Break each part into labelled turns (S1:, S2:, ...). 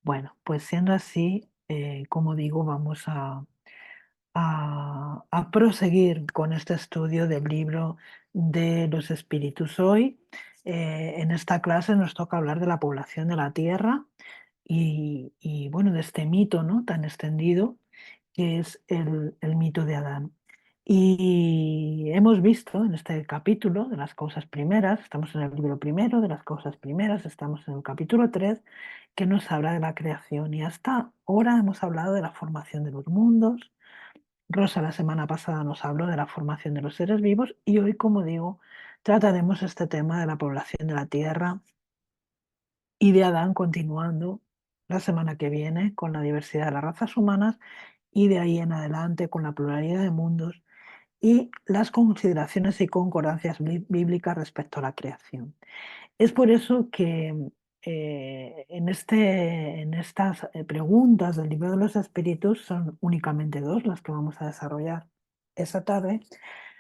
S1: Bueno, pues siendo así, como digo, vamos a proseguir con este estudio del libro de los espíritus. Hoy, en esta clase nos toca hablar de la población de la Tierra y, bueno, de este mito, ¿no?, tan extendido que es el mito de Adán. Y hemos visto en este capítulo de las causas primeras, estamos en el libro primero de las causas primeras, estamos en el capítulo 3 que nos habla de la creación y hasta ahora hemos hablado de la formación de los mundos. Rosa la semana pasada nos habló de la formación de los seres vivos y hoy, como digo, trataremos este tema de la población de la Tierra y de Adán, continuando la semana que viene con la diversidad de las razas humanas y de ahí en adelante con la pluralidad de mundos y las consideraciones y concordancias bíblicas respecto a la creación. Es por eso que en estas preguntas del libro de los espíritus, son únicamente dos las que vamos a desarrollar esta tarde,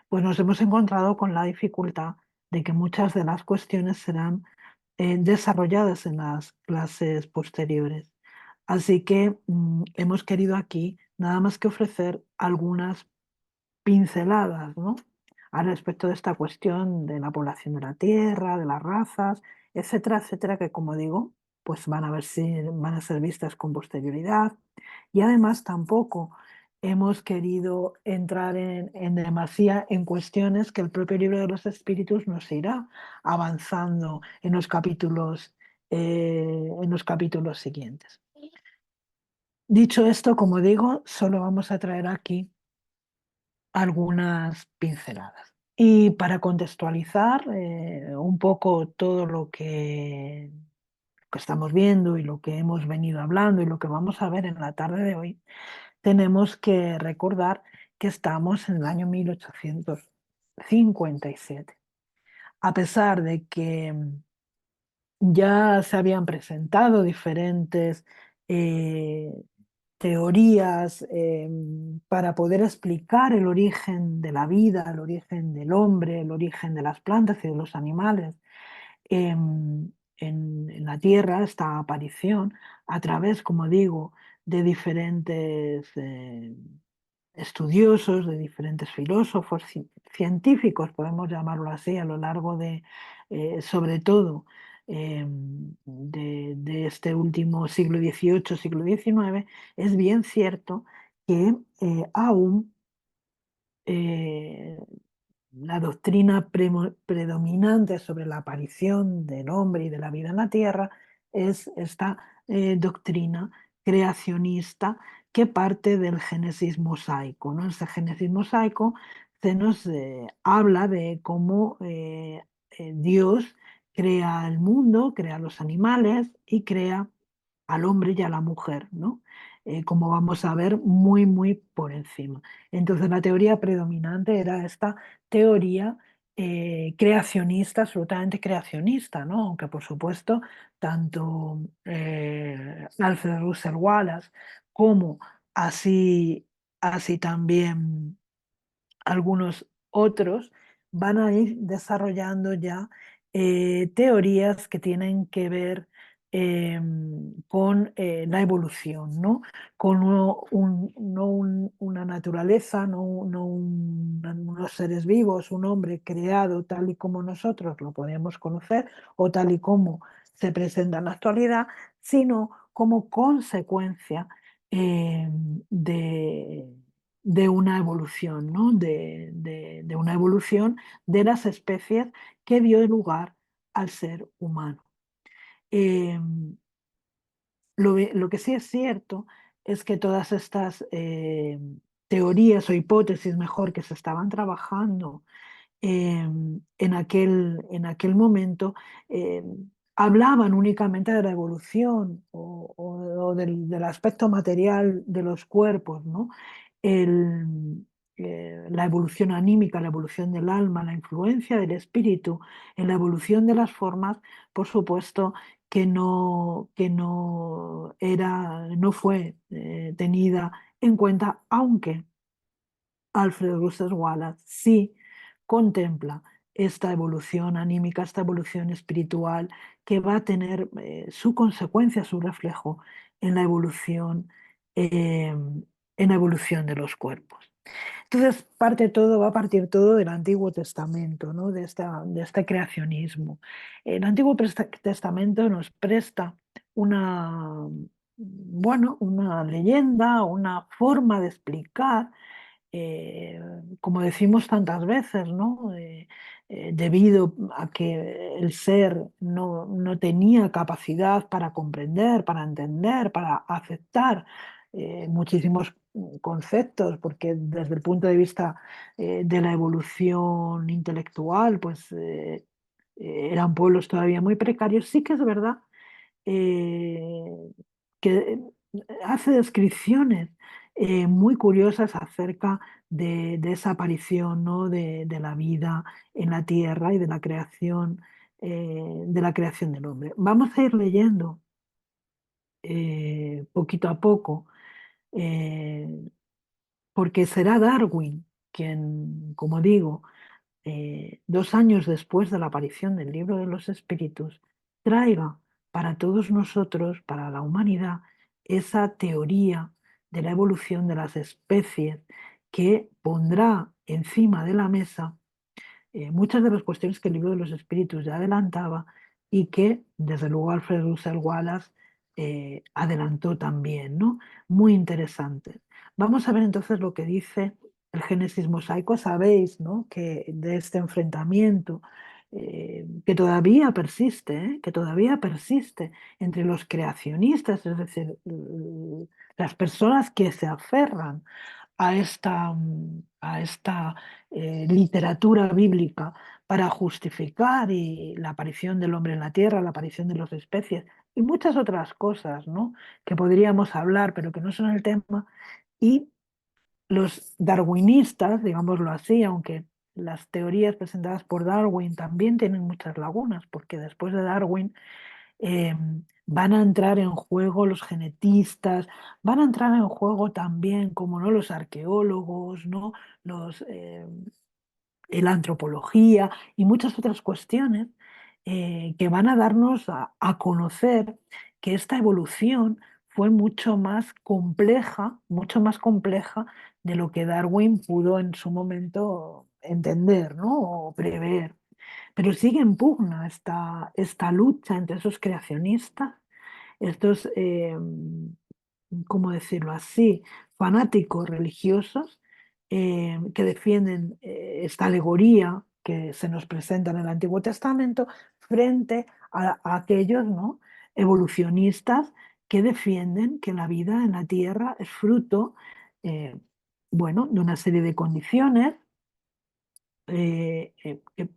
S1: pues nos hemos encontrado con la dificultad de que muchas de las cuestiones serán desarrolladas en las clases posteriores. Así que hemos querido aquí nada más que ofrecer algunas pinceladas, ¿no?, al respecto de esta cuestión de la población de la Tierra, de las razas, etcétera, etcétera, que como digo, pues van a ser vistas con posterioridad. Y además tampoco hemos querido entrar en demasía en cuestiones que el propio libro de los espíritus nos irá avanzando en los capítulos siguientes. Dicho esto, como digo, solo vamos a traer aquí algunas pinceladas. Y para contextualizar un poco todo lo que estamos viendo y lo que hemos venido hablando y lo que vamos a ver en la tarde de hoy, tenemos que recordar que estamos en el año 1857. A pesar de que ya se habían presentado diferentes eh, teorías para poder explicar el origen de la vida, el origen del hombre, el origen de las plantas y de los animales en la Tierra, esta aparición, a través, como digo, de diferentes estudiosos, de diferentes filósofos, científicos, podemos llamarlo así, a lo largo de, sobre todo, de este último siglo XVIII, siglo XIX, es bien cierto que aún eh, la doctrina predominante sobre la aparición del hombre y de la vida en la Tierra es esta doctrina creacionista que parte del Génesis mosaico, ¿no? Ese Génesis mosaico se nos habla de cómo Dios crea el mundo, crea los animales y crea al hombre y a la mujer, ¿no? Como vamos a ver muy, muy por encima. Entonces la teoría predominante era esta teoría creacionista, absolutamente creacionista, ¿no? Aunque por supuesto tanto Alfred Russel Wallace como así también algunos otros van a ir desarrollando ya teorías que tienen que ver con la evolución, ¿no? Con una naturaleza, unos seres vivos, un hombre creado tal y como nosotros lo podemos conocer o tal y como se presenta en la actualidad, sino como consecuencia eh, de, de una evolución, ¿no? De una evolución de las especies que dio lugar al ser humano. Eh, lo que sí es cierto es que todas estas teorías o hipótesis, mejor, que se estaban trabajando en aquel momento, eh, hablaban únicamente de la evolución o del aspecto material de los cuerpos, ¿no? La evolución anímica, la evolución del alma, la influencia del espíritu en la evolución de las formas, por supuesto que no fue tenida en cuenta, aunque Alfred Russel Wallace sí contempla esta evolución anímica, esta evolución espiritual que va a tener su consecuencia, su reflejo en la evolución, eh, en la evolución de los cuerpos. Entonces, va a partir todo del Antiguo Testamento, ¿no? De este creacionismo. El Antiguo Testamento nos presta una, bueno, una leyenda, una forma de explicar, eh, como decimos tantas veces, ¿no? Debido a que el ser no tenía capacidad para comprender, para entender, para aceptar muchísimos conceptos, porque desde el punto de vista de la evolución intelectual, pues eran pueblos todavía muy precarios. Sí que es verdad eh, que hace descripciones muy curiosas acerca de esa aparición, ¿no? de la vida en la tierra y de la creación del hombre. Vamos a ir leyendo poquito a poco, eh, porque será Darwin quien, como digo, 2 años después de la aparición del libro de los espíritus, traiga para todos nosotros, para la humanidad, esa teoría de la evolución de las especies que pondrá encima de la mesa muchas de las cuestiones que el libro de los espíritus ya adelantaba y que, desde luego, Alfred Russel Wallace adelantó también, ¿no? Muy interesante. Vamos a ver entonces lo que dice el Génesis mosaico. Sabéis, ¿no? Que de este enfrentamiento que todavía persiste, que todavía persiste entre los creacionistas, es decir, las personas que se aferran a esta literatura bíblica para justificar la aparición del hombre en la tierra, la aparición de las especies y muchas otras cosas, ¿no? Que podríamos hablar, pero que no son el tema. Y los darwinistas, digámoslo así, aunque las teorías presentadas por Darwin también tienen muchas lagunas, porque después de Darwin eh, van a entrar en juego los genetistas, van a entrar en juego también, como no, los arqueólogos, ¿no? Los, la antropología y muchas otras cuestiones que van a darnos a conocer que esta evolución fue mucho más compleja de lo que Darwin pudo en su momento entender, ¿no? O prever. Pero sigue en pugna esta lucha entre esos creacionistas, estos, ¿cómo decirlo así?, fanáticos religiosos que defienden esta alegoría que se nos presenta en el Antiguo Testamento frente a aquellos, ¿no?, evolucionistas que defienden que la vida en la Tierra es fruto, eh, bueno, de una serie de condiciones que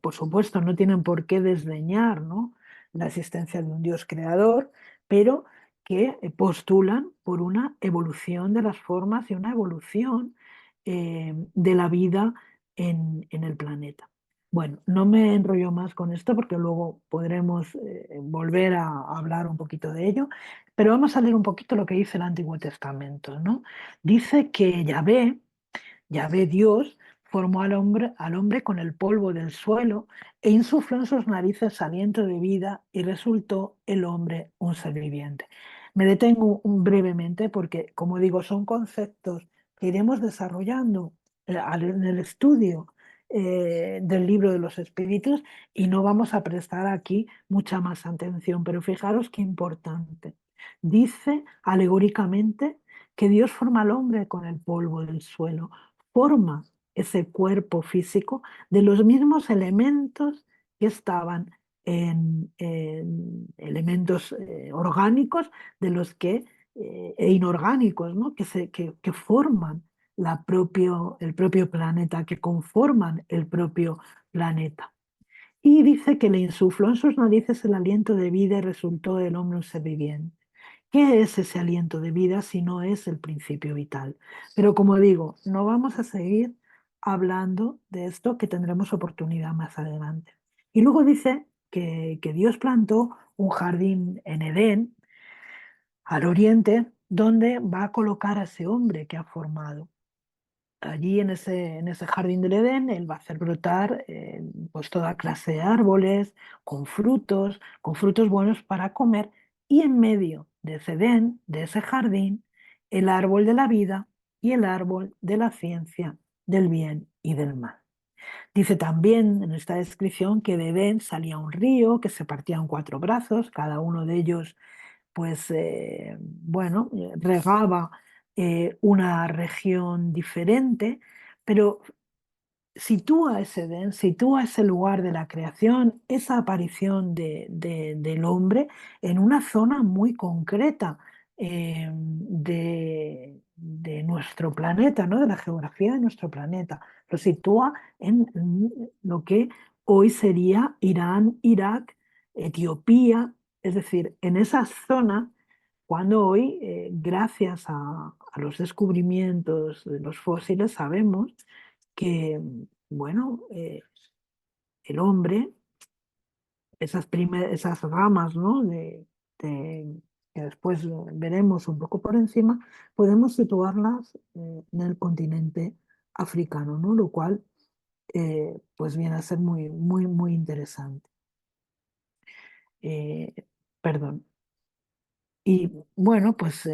S1: por supuesto no tienen por qué desdeñar, ¿no?, la existencia de un Dios creador, pero que postulan por una evolución de las formas y una evolución de la vida en el planeta. Bueno, no me enrollo más con esto porque luego podremos volver a hablar un poquito de ello, pero vamos a leer un poquito lo que dice el Antiguo Testamento, ¿no? Dice que Yahvé Dios formó al hombre con el polvo del suelo e insufló en sus narices aliento de vida y resultó el hombre un ser viviente. Me detengo brevemente porque, como digo, son conceptos que iremos desarrollando en el estudio del libro de los espíritus y no vamos a prestar aquí mucha más atención, pero fijaros qué importante. Dice alegóricamente que Dios forma al hombre con el polvo del suelo, forma ese cuerpo físico de los mismos elementos que estaban en elementos orgánicos de los e inorgánicos, ¿no?, que forman el propio planeta, que conforman el propio planeta. Y dice que le insufló en sus narices el aliento de vida y resultó del hombre un ser viviente. ¿Qué es ese aliento de vida si no es el principio vital? Pero como digo, no vamos a seguir hablando de esto, que tendremos oportunidad más adelante. Y luego dice que Dios plantó un jardín en Edén, al oriente, donde va a colocar a ese hombre que ha formado. Allí en ese jardín del Edén, él va a hacer brotar pues toda clase de árboles con frutos buenos para comer, y en medio de ese Edén, de ese jardín, el árbol de la vida y el árbol de la ciencia del bien y del mal. Dice también en esta descripción que de Edén salía un río que se partía en cuatro brazos, cada uno de ellos, pues, bueno, regaba una región diferente, pero sitúa ese Edén, sitúa ese lugar de la creación, esa aparición del hombre en una zona muy concreta de nuestro planeta, ¿no? De la geografía de nuestro planeta. Lo sitúa en lo que hoy sería Irán, Irak, Etiopía, es decir, en esa zona, cuando hoy, gracias a los descubrimientos de los fósiles, sabemos que, bueno, el hombre, esas ramas, ¿no? de- que después veremos un poco por encima, podemos situarlas en el continente africano, ¿no? Lo cual, pues viene a ser muy, muy, muy interesante. Eh, Perdón. Y bueno, pues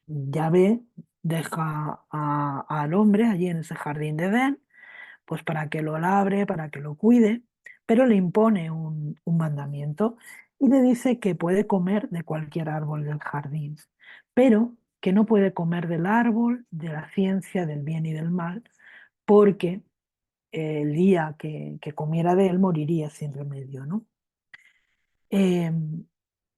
S1: Yahvé deja al hombre allí en ese jardín de Edén, pues para que lo labre, para que lo cuide, pero le impone un mandamiento y le dice que puede comer de cualquier árbol del jardín, pero que no puede comer del árbol de la ciencia del bien y del mal, porque el día que comiera de él moriría sin remedio, ¿no? Eh,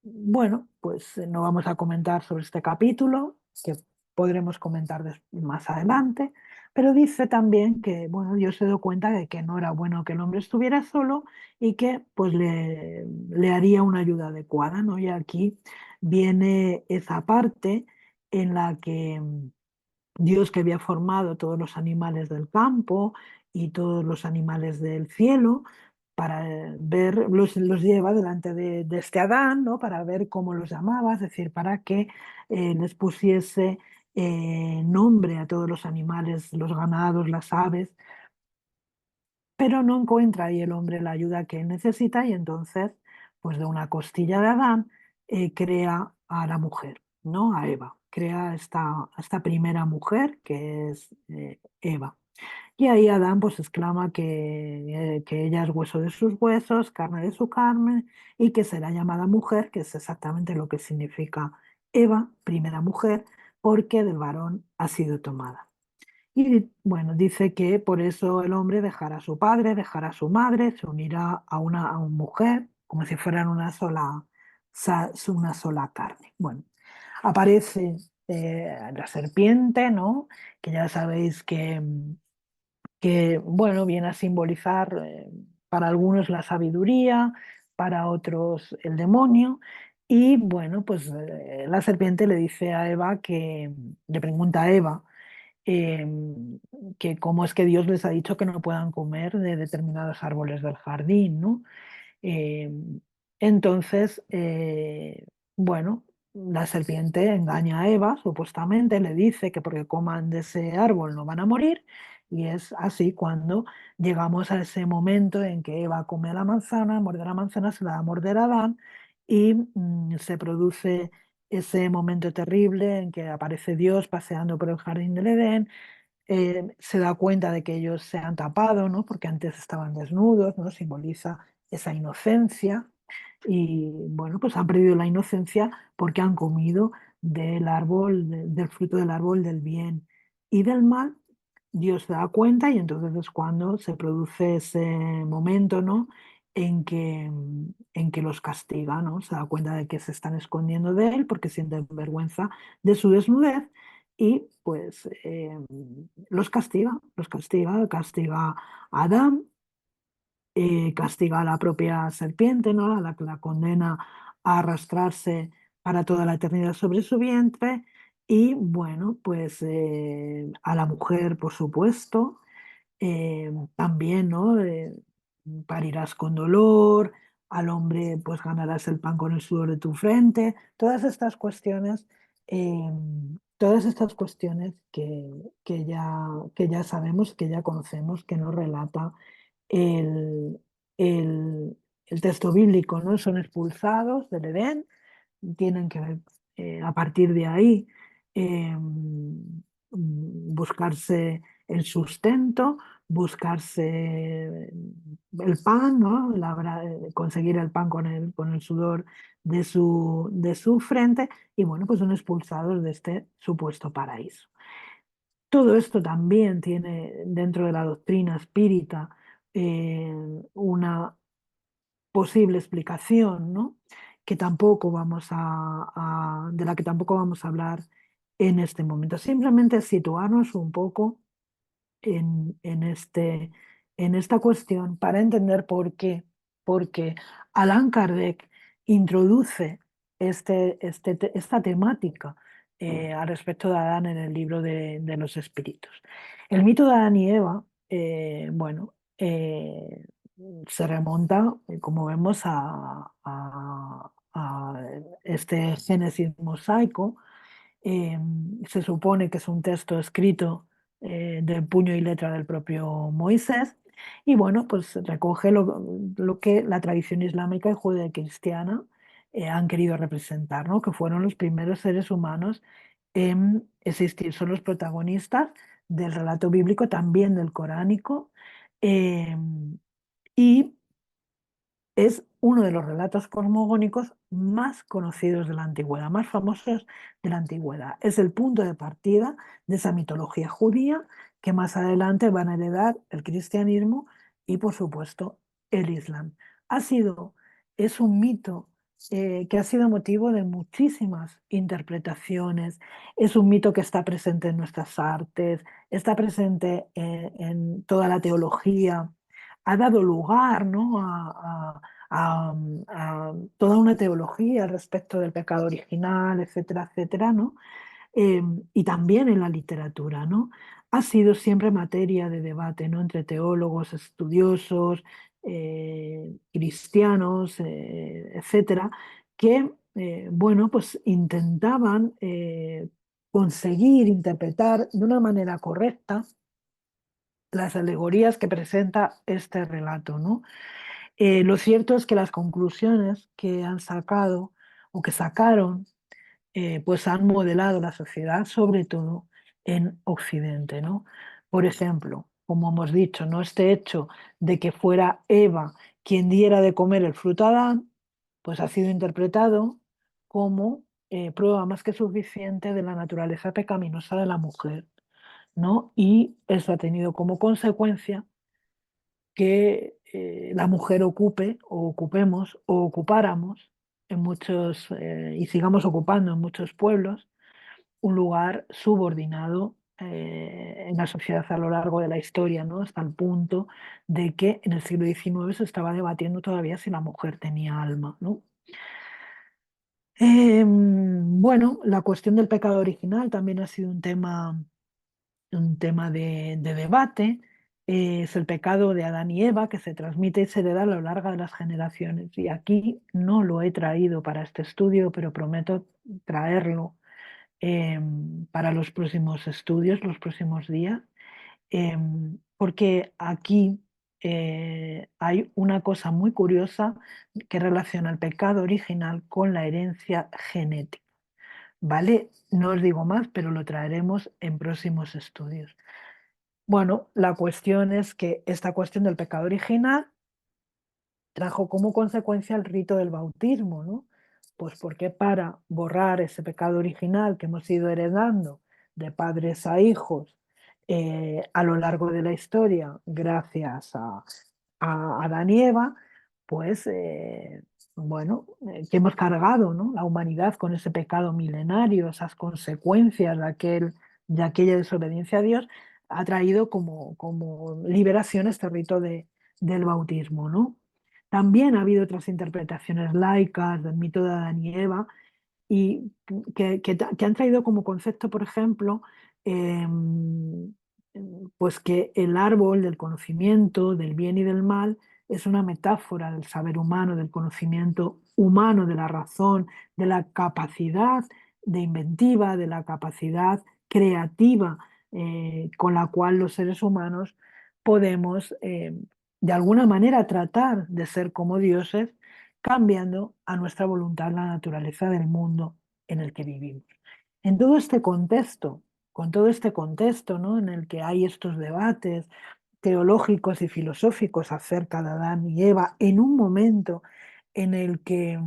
S1: bueno, pues no vamos a comentar sobre este capítulo, que podremos comentar más adelante, pero dice también que, bueno, Dios se dio cuenta de que no era bueno que el hombre estuviera solo y que pues le haría una ayuda adecuada, ¿no? Y aquí viene esa parte en la que Dios, que había formado todos los animales del campo y todos los animales del cielo, para ver, los lleva delante de este Adán, ¿no? Para ver cómo los llamaba, es decir, para que les pusiese nombre a todos los animales, los ganados, las aves, pero no encuentra ahí el hombre la ayuda que él necesita y entonces, pues de una costilla de Adán, crea a la mujer, ¿no? A Eva. Crea esta primera mujer que es Eva. Y ahí Adán pues exclama que ella es hueso de sus huesos, carne de su carne, y que será llamada mujer, que es exactamente lo que significa Eva, primera mujer, porque del varón ha sido tomada. Y bueno, dice que por eso el hombre dejará a su padre, dejará a su madre, se unirá a una mujer, como si fueran una sola carne. Bueno, aparece la serpiente, ¿no? Que ya sabéis que bueno, viene a simbolizar para algunos la sabiduría, para otros el demonio. Y bueno, pues la serpiente le dice a Eva le pregunta a Eva, eh, que cómo es que Dios les ha dicho que no puedan comer de determinados árboles del jardín, ¿no? Eh, entonces, bueno, la serpiente engaña a Eva, supuestamente, le dice que porque coman de ese árbol no van a morir, y es así cuando llegamos a ese momento en que Eva come la manzana, muerde la manzana, se la da a morder a Adán, y se produce ese momento terrible en que aparece Dios paseando por el jardín del Edén, se da cuenta de que ellos se han tapado, ¿no? Porque antes estaban desnudos, ¿no? Simboliza esa inocencia y bueno, pues han perdido la inocencia porque han comido del árbol, del fruto del árbol del bien y del mal. Dios se da cuenta y entonces es cuando se produce ese momento, ¿no? En que los castiga, ¿no? Se da cuenta de que se están escondiendo de él porque sienten vergüenza de su desnudez y pues castiga a Adán, castiga a la propia serpiente, ¿no? A la que la condena a arrastrarse para toda la eternidad sobre su vientre y bueno, pues a la mujer, por supuesto, también, ¿no? Parirás con dolor, al hombre pues ganarás el pan con el sudor de tu frente, eh, todas estas cuestiones que ya sabemos, que ya conocemos, que nos relata el, el, el texto bíblico, ¿no? Son expulsados del Edén, tienen que, a partir de ahí, buscarse el sustento, buscarse el pan, ¿no? Conseguir el pan con el sudor de su frente, y bueno, pues son expulsados de este supuesto paraíso. Todo esto también tiene dentro de la doctrina espírita eh, una posible explicación, ¿no? Que tampoco de la que tampoco vamos a hablar en este momento. Simplemente situarnos un poco en en esta cuestión para entender por qué. Porque Allan Kardec introduce esta temática al respecto de Adán en el libro de los espíritus. El mito de Adán y Eva, bueno, se remonta, como vemos, a este Génesis mosaico. eh, Se supone que es un texto escrito de puño y letra del propio Moisés, y bueno, pues recoge lo que la tradición islámica y judeocristiana han querido representar, ¿no? Que fueron los primeros seres humanos en existir, son los protagonistas del relato bíblico, también del coránico, eh, y es uno de los relatos cosmogónicos más conocidos de la antigüedad, más famosos de la antigüedad. Es el punto de partida de esa mitología judía que más adelante van a heredar el cristianismo y, por supuesto, el islam. Ha sido, es un mito que ha sido motivo de muchísimas interpretaciones, es un mito que está presente en nuestras artes, está presente en toda la teología, ha dado lugar, ¿no? A toda una teología al respecto del pecado original, etcétera, etcétera, ¿no? Eh, y también en la literatura, ¿no? Ha sido siempre materia de debate, ¿no? Entre teólogos, estudiosos, cristianos, etcétera, que, bueno, pues intentaban conseguir interpretar de una manera correcta las alegorías que presenta este relato, ¿no? Lo cierto es que las conclusiones que han sacado o que sacaron, pues han modelado la sociedad, sobre todo en Occidente, ¿no? Por ejemplo, como hemos dicho, ¿no? Este hecho de que fuera Eva quien diera de comer el fruto a Adán, pues ha sido interpretado como prueba más que suficiente de la naturaleza pecaminosa de la mujer, ¿no? Y eso ha tenido como consecuencia que la mujer ocupe o ocupemos o ocupáramos en muchos, y sigamos ocupando en muchos pueblos, un lugar subordinado en la sociedad a lo largo de la historia, ¿no? Hasta el punto de que en el siglo XIX se estaba debatiendo todavía si la mujer tenía alma, ¿no? Bueno, la cuestión del pecado original también ha sido un tema de debate. Es el pecado de Adán y Eva que se transmite y se hereda a lo largo de las generaciones. Y aquí no lo he traído para este estudio, pero prometo traerlo para los próximos estudios, los próximos días, porque aquí hay una cosa muy curiosa que relaciona el pecado original con la herencia genética. ¿Vale? No os digo más, pero lo traeremos en próximos estudios. Bueno, la cuestión es que esta cuestión del pecado original trajo como consecuencia el rito del bautismo, ¿no? Pues porque para borrar ese pecado original que hemos ido heredando de padres a hijos a lo largo de la historia, gracias a Adán y Eva, pues bueno, que hemos cargado, ¿no? La humanidad con ese pecado milenario, esas consecuencias de aquella desobediencia a Dios, ha traído como liberación este rito del bautismo, ¿no? También ha habido otras interpretaciones laicas del mito de Adán y Eva y que han traído como concepto, por ejemplo, pues que el árbol del conocimiento del bien y del mal es una metáfora del saber humano, del conocimiento humano, de la razón, de la capacidad de inventiva, de la capacidad creativa con la cual los seres humanos podemos de alguna manera tratar de ser como dioses cambiando a nuestra voluntad la naturaleza del mundo en el que vivimos. Con todo este contexto, ¿no?, en el que hay estos debates teológicos y filosóficos acerca de Adán y Eva, en un momento en el que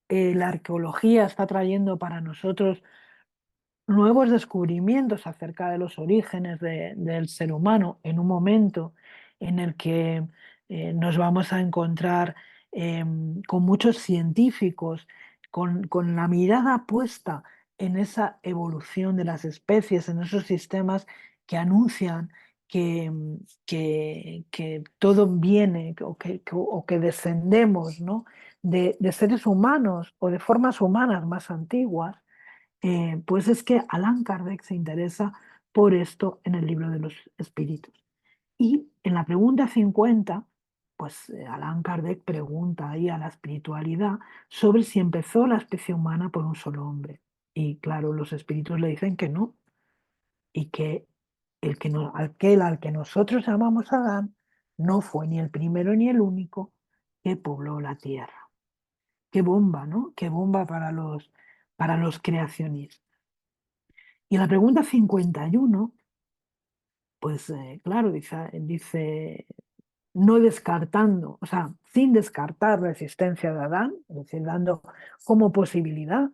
S1: la arqueología está trayendo para nosotros nuevos descubrimientos acerca de los orígenes del ser humano, en un momento en el que nos vamos a encontrar con muchos científicos, con la mirada puesta en esa evolución de las especies, en esos sistemas que anuncian que todo viene o que descendemos, ¿no?, de seres humanos o de formas humanas más antiguas. Pues es que Allan Kardec se interesa por esto en el libro de los espíritus. Y en la pregunta 50, pues Allan Kardec pregunta ahí a la espiritualidad sobre si empezó la especie humana por un solo hombre. Y claro, los espíritus le dicen que no, y que, aquel al que nosotros llamamos Adán no fue ni el primero ni el único que pobló la tierra. Qué bomba, ¿no? Qué bomba para los creacionistas. Y en la pregunta 51, pues claro, dice, no descartando, o sea, sin descartar la existencia de Adán, es decir, dando como posibilidad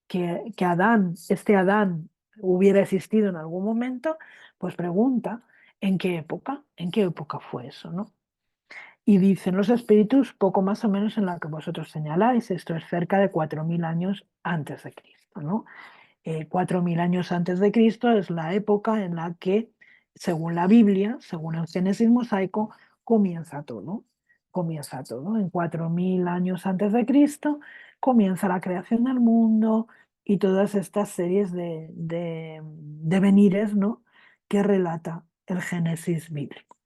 S1: que Adán, este Adán, hubiera existido en algún momento, pues pregunta, ¿en qué época fue eso, no? Y dicen los espíritus, poco más o menos en la que vosotros señaláis, esto es cerca de 4000 años antes de Cristo, ¿no? 4000 años antes de Cristo es la época en la que, según la Biblia, según el Génesis mosaico, comienza todo. Comienza todo. En 4000 años antes de Cristo comienza la creación del mundo y todas estas series de venires, ¿no?, que relata el Génesis bíblico.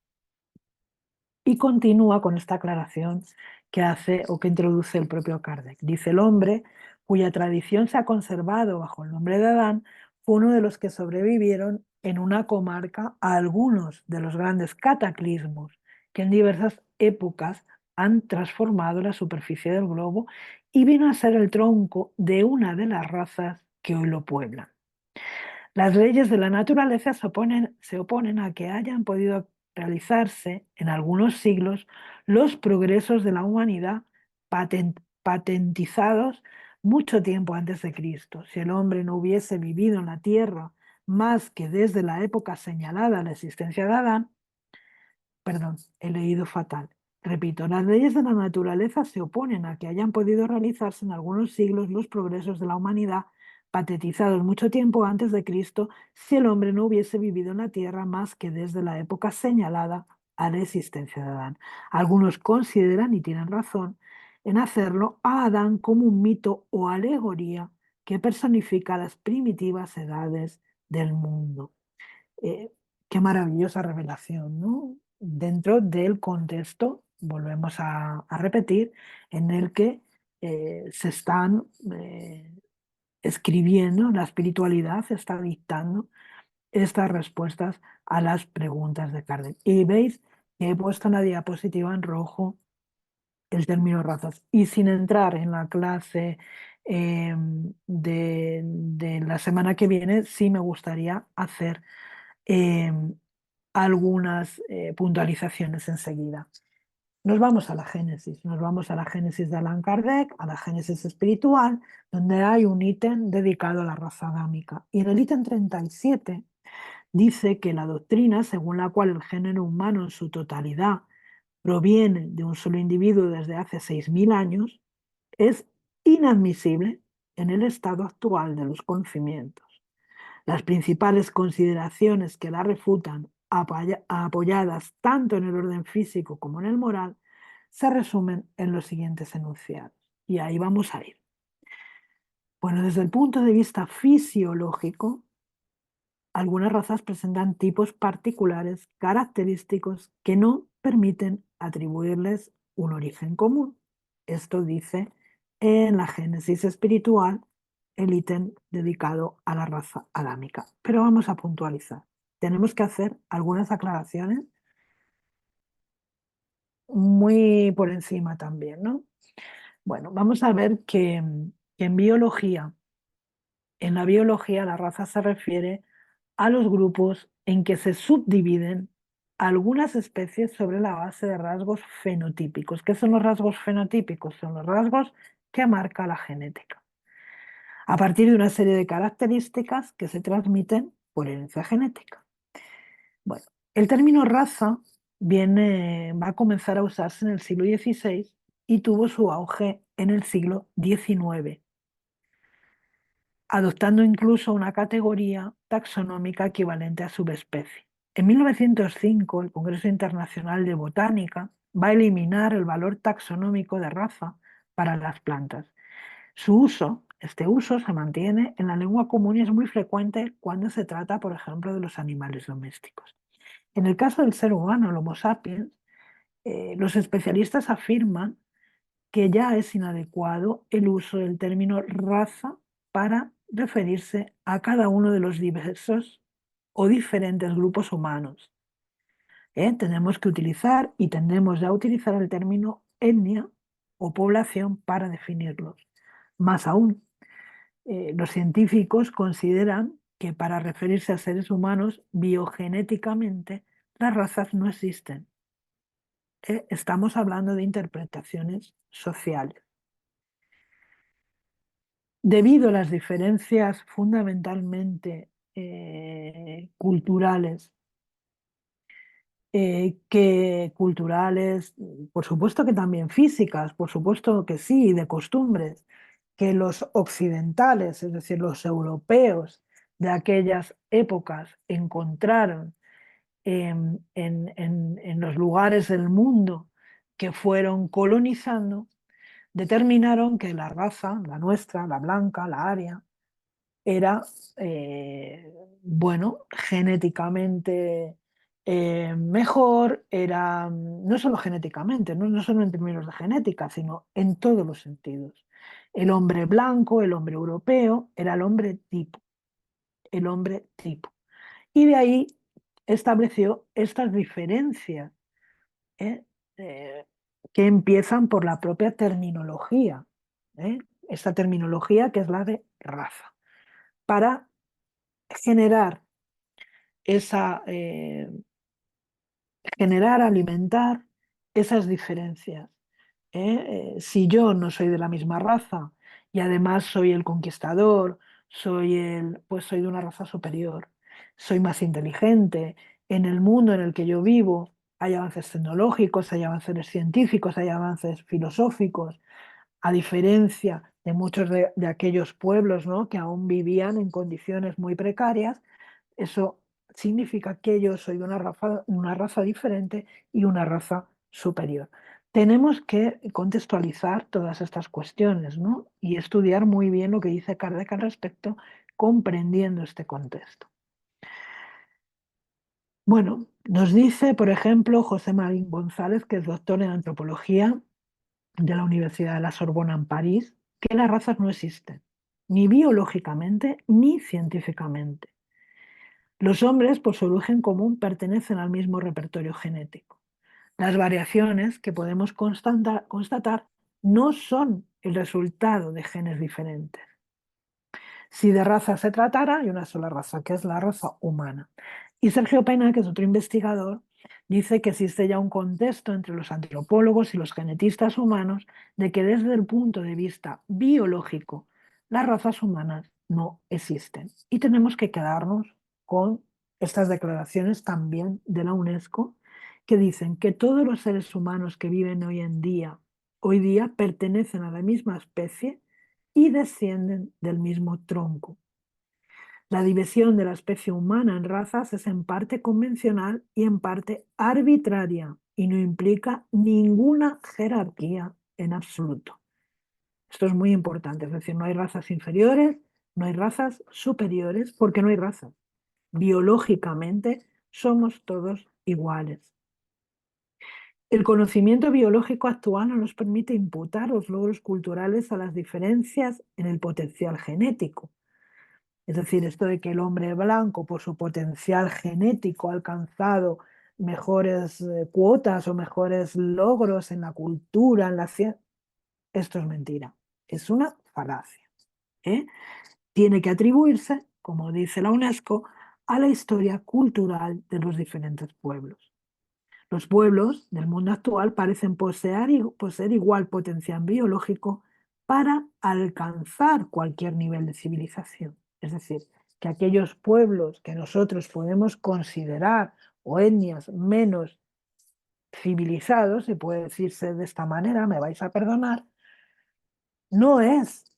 S1: Y continúa con esta aclaración que hace o que introduce el propio Kardec. Dice: el hombre, cuya tradición se ha conservado bajo el nombre de Adán, fue uno de los que sobrevivieron en una comarca a algunos de los grandes cataclismos que en diversas épocas han transformado la superficie del globo, y vino a ser el tronco de una de las razas que hoy lo pueblan. Las leyes de la naturaleza se oponen a que hayan podido realizarse en algunos siglos los progresos de la humanidad patentizados mucho tiempo antes de Cristo. Si el hombre no hubiese vivido en la tierra más que desde la época señalada a la existencia de Adán, perdón, he leído fatal. Repito, las leyes de la naturaleza se oponen a que hayan podido realizarse en algunos siglos los progresos de la humanidad patentizados mucho tiempo antes de Cristo, si el hombre no hubiese vivido en la tierra más que desde la época señalada a la existencia de Adán. Algunos consideran, y tienen razón, en hacerlo a Adán como un mito o alegoría que personifica las primitivas edades del mundo. Eh, Qué maravillosa revelación, ¿no? Dentro del contexto, volvemos a repetir, en el que se están escribiendo, la espiritualidad está dictando estas respuestas a las preguntas de Kardec. Y veis que he puesto en la diapositiva en rojo el término razas. Y sin entrar en la clase de la semana que viene, sí me gustaría hacer eh, algunas puntualizaciones enseguida. Nos vamos a la Génesis de Allan Kardec, a la Génesis espiritual, donde hay un ítem dedicado a la raza adámica. Y en el ítem 37 dice que la doctrina según la cual el género humano en su totalidad proviene de un solo individuo desde hace 6000 años es inadmisible en el estado actual de los conocimientos. Las principales consideraciones que la refutan, apoyadas tanto en el orden físico como en el moral, se resumen en los siguientes enunciados. Y ahí vamos a ir. Bueno, desde el punto de vista fisiológico, algunas razas presentan tipos particulares característicos que no permiten atribuirles un origen común. Esto dice en la Génesis espiritual el ítem dedicado a la raza adámica. Pero vamos a puntualizar. Tenemos que hacer algunas aclaraciones muy por encima también, ¿no? Bueno, vamos a ver que en la biología la raza se refiere a los grupos en que se subdividen algunas especies sobre la base de rasgos fenotípicos. ¿Qué son los rasgos fenotípicos? Son los rasgos que marca la genética, a partir de una serie de características que se transmiten por herencia genética. Bueno, el término raza va a comenzar a usarse en el siglo XVI y tuvo su auge en el siglo XIX, adoptando incluso una categoría taxonómica equivalente a subespecie. En 1905, el Congreso Internacional de Botánica va a eliminar el valor taxonómico de raza para las plantas. Este uso se mantiene en la lengua común y es muy frecuente cuando se trata, por ejemplo, de los animales domésticos. En el caso del ser humano, el Homo sapiens, los especialistas afirman que ya es inadecuado el uso del término raza para referirse a cada uno de los diversos o diferentes grupos humanos. Tenemos que utilizar y tendemos ya a utilizar el término etnia o población para definirlos. Más aún, los científicos consideran que para referirse a seres humanos biogenéticamente las razas no existen. Estamos hablando de interpretaciones sociales. Debido a las diferencias fundamentalmente culturales, por supuesto que también físicas, por supuesto que sí, y de costumbres, que los occidentales, es decir, los europeos de aquellas épocas encontraron en los lugares del mundo que fueron colonizando, determinaron que la raza, la nuestra, la blanca, la aria, era, bueno, genéticamente mejor, era no solo genéticamente, no solo en términos de genética, sino en todos los sentidos. El hombre blanco, el hombre europeo, era el hombre tipo, el hombre tipo. Y de ahí estableció estas diferencias, ¿eh? Eh, que empiezan por la propia terminología, ¿eh? Esta terminología que es la de raza, para generar esa, alimentar esas diferencias. Si yo no soy de la misma raza y además soy el conquistador, pues soy de una raza superior, soy más inteligente, en el mundo en el que yo vivo hay avances tecnológicos, hay avances científicos, hay avances filosóficos, a diferencia de muchos de aquellos pueblos, ¿no?, que aún vivían en condiciones muy precarias. Eso significa que yo soy de una raza diferente y una raza superior. Tenemos que contextualizar todas estas cuestiones, ¿no?, y estudiar muy bien lo que dice Kardec al respecto, comprendiendo este contexto. Bueno, nos dice, por ejemplo, José Marín González, que es doctor en antropología de la Universidad de la Sorbona en París, que las razas no existen, ni biológicamente ni científicamente. Los hombres, por su origen común, pertenecen al mismo repertorio genético. Las variaciones que podemos constatar no son el resultado de genes diferentes. Si de raza se tratara, hay una sola raza, que es la raza humana. Y Sergio Pena, que es otro investigador, dice que existe ya un contexto entre los antropólogos y los genetistas humanos de que desde el punto de vista biológico las razas humanas no existen. Y tenemos que quedarnos con estas declaraciones también de la UNESCO, que dicen que todos los seres humanos que viven hoy día pertenecen a la misma especie y descienden del mismo tronco. La división de la especie humana en razas es en parte convencional y en parte arbitraria y no implica ninguna jerarquía en absoluto. Esto es muy importante, es decir, no hay razas inferiores, no hay razas superiores, porque no hay razas. Biológicamente somos todos iguales. El conocimiento biológico actual no nos permite imputar los logros culturales a las diferencias en el potencial genético. Es decir, esto de que el hombre blanco, por su potencial genético, ha alcanzado mejores cuotas o mejores logros en la cultura, en la ciencia. Esto es mentira, es una falacia, ¿eh? Tiene que atribuirse, como dice la UNESCO, a la historia cultural de los diferentes pueblos. Los pueblos del mundo actual parecen poseer igual potencial biológico para alcanzar cualquier nivel de civilización. Es decir, que aquellos pueblos que nosotros podemos considerar o etnias menos civilizados, si puede decirse de esta manera, me vais a perdonar, no es